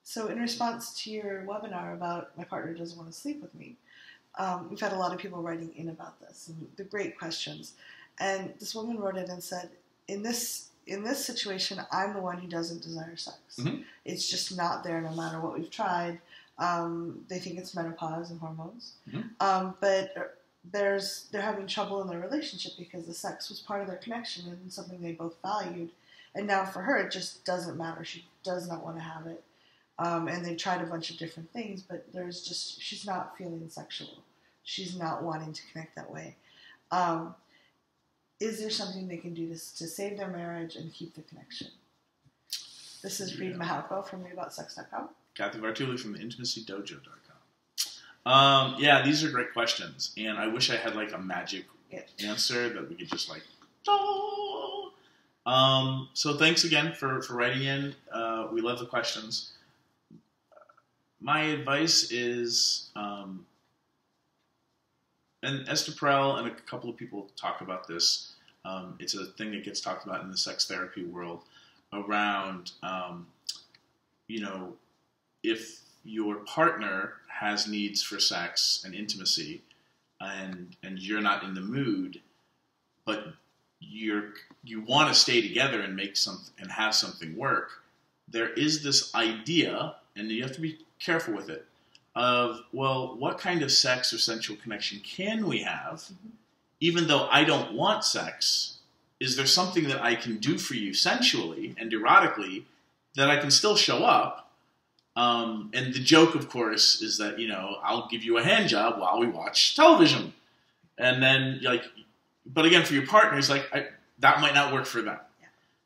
So in response to your webinar about my partner doesn't want to sleep with me, we've had a lot of people writing in about this, and they're great questions. And this woman wrote in and said, in this situation, I'm the one who doesn't desire sex. Mm-hmm. It's just not there no matter what we've tried. They think it's menopause and hormones. Mm-hmm. But they're having trouble in their relationship because the sex was part of their connection and something they both valued. And now for her, it just doesn't matter. She does not want to have it. And they've tried a bunch of different things, but she's not feeling sexual. She's not wanting to connect that way. Is there something they can do to save their marriage and keep the connection? This is Reid from readaboutsex.com. Cathy from intimacydojo.com. Yeah, these are great questions, and I wish I had like a magic answer that we could just like. So thanks again for writing in. We love the questions. My advice is, and Esther Perel and a couple of people talk about this. It's a thing that gets talked about in the sex therapy world around, if your partner has needs for sex and intimacy, and you're not in the mood, but you want to stay together and make something and have something work, there is this idea, and you have to be careful with it, of, well, what kind of sex or sensual connection can we have? Mm-hmm. Even though I don't want sex, is there something that I can do for you sensually and erotically that I can still show up? And the joke, of course, is that, I'll give you a hand job while we watch television. And then, but again, for your partner, it's that might not work for them.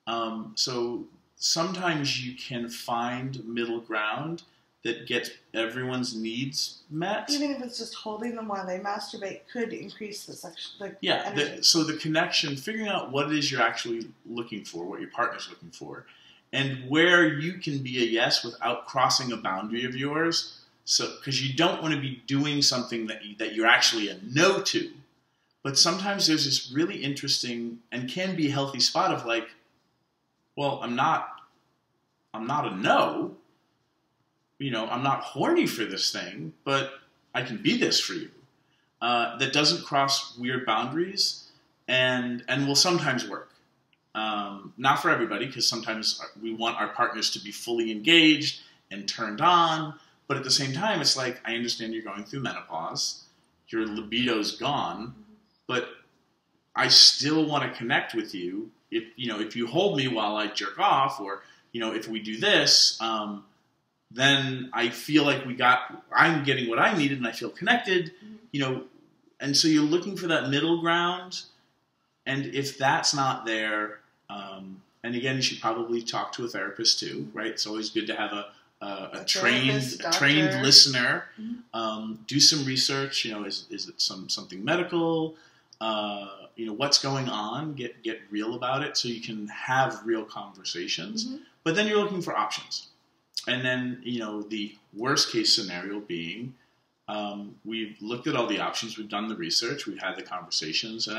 Yeah. So sometimes you can find middle ground that gets everyone's needs met. Even if it's just holding them while they masturbate could increase the sexual energy. So the connection, figuring out what it is you're actually looking for, what your partner's looking for, and where you can be a yes without crossing a boundary of yours. So, because you don't want to be doing something that you're actually a no to. But sometimes there's this really interesting and can be healthy spot of well, I'm not a no. I'm not horny for this thing, but I can be this for you. That doesn't cross weird boundaries and will sometimes work. Not for everybody, because sometimes we want our partners to be fully engaged and turned on. But at the same time, it's I understand you're going through menopause. Your libido's gone. But I still want to connect with you. If you hold me while I jerk off, or, if we do this, then I feel like I'm getting what I needed and I feel connected, and so you're looking for that middle ground. And if that's not there, and again, you should probably talk to a therapist too, right? It's always good to have a trained listener. Mm-hmm. Do some research. Is it something medical? What's going on? Get real about it so you can have real conversations. Mm-hmm. But then you're looking for options. And then, the worst case scenario being, we've looked at all the options, we've done the research, we've had the conversations, and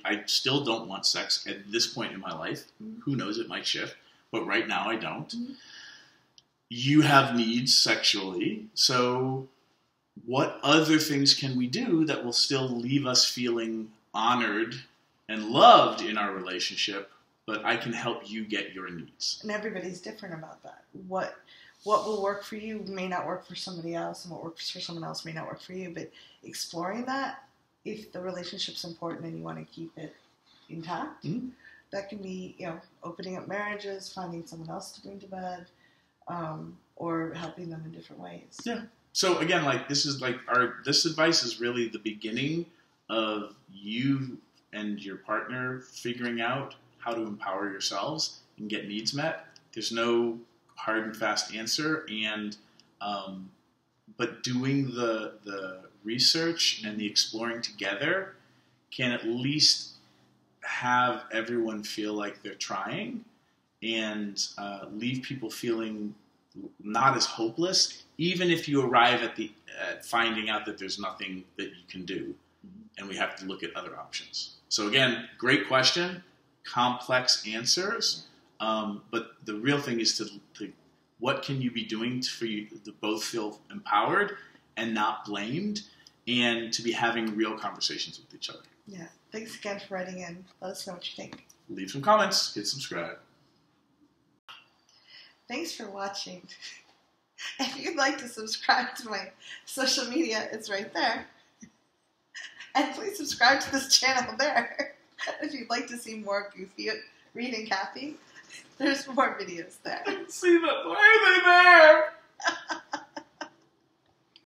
I still don't want sex at this point in my life. Mm-hmm. Who knows, it might shift, but right now I don't. Mm-hmm. You have needs sexually, so what other things can we do that will still leave us feeling honored and loved in our relationship, but I can help you get your needs? And everybody's different about that. What will work for you may not work for somebody else, and what works for someone else may not work for you. But exploring that, if the relationship's important and you want to keep it intact, mm-hmm. that can be, opening up marriages, finding someone else to bring to bed, or helping them in different ways. Yeah. So again, this advice is really the beginning of you and your partner figuring out how to empower yourselves and get needs met. There's no hard and fast answer, and but doing the research and the exploring together can at least have everyone feel like they're trying, and leave people feeling not as hopeless, even if you arrive at finding out that there's nothing that you can do, and we have to look at other options. So again, great question, complex answers. But the real thing is to what can you be doing for you to both feel empowered and not blamed, and to be having real conversations with each other. Yeah. Thanks again for writing in. Let us know what you think. Leave some comments. Hit subscribe. Thanks for watching. If you'd like to subscribe to my social media, it's right there. And please subscribe to this channel there. If you'd like to see more goofy Reid and Cathy, there's more videos there. I didn't see that. Why are they there?